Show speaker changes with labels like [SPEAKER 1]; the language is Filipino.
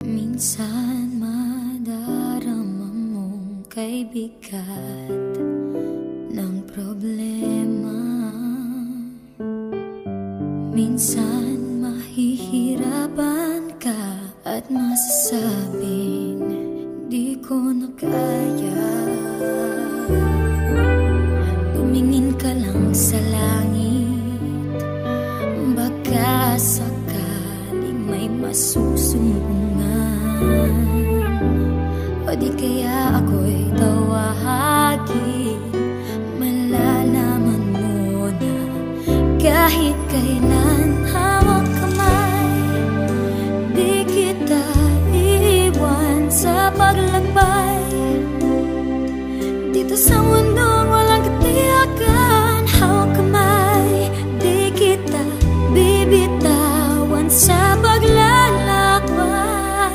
[SPEAKER 1] Minsan madarama mong kay bigat ng problema. Minsan mahihirapan ka at masasabing di ko na kaya. Tumingin ka lang sa langit, baka sakaling may masusumbungan. O di kaya ako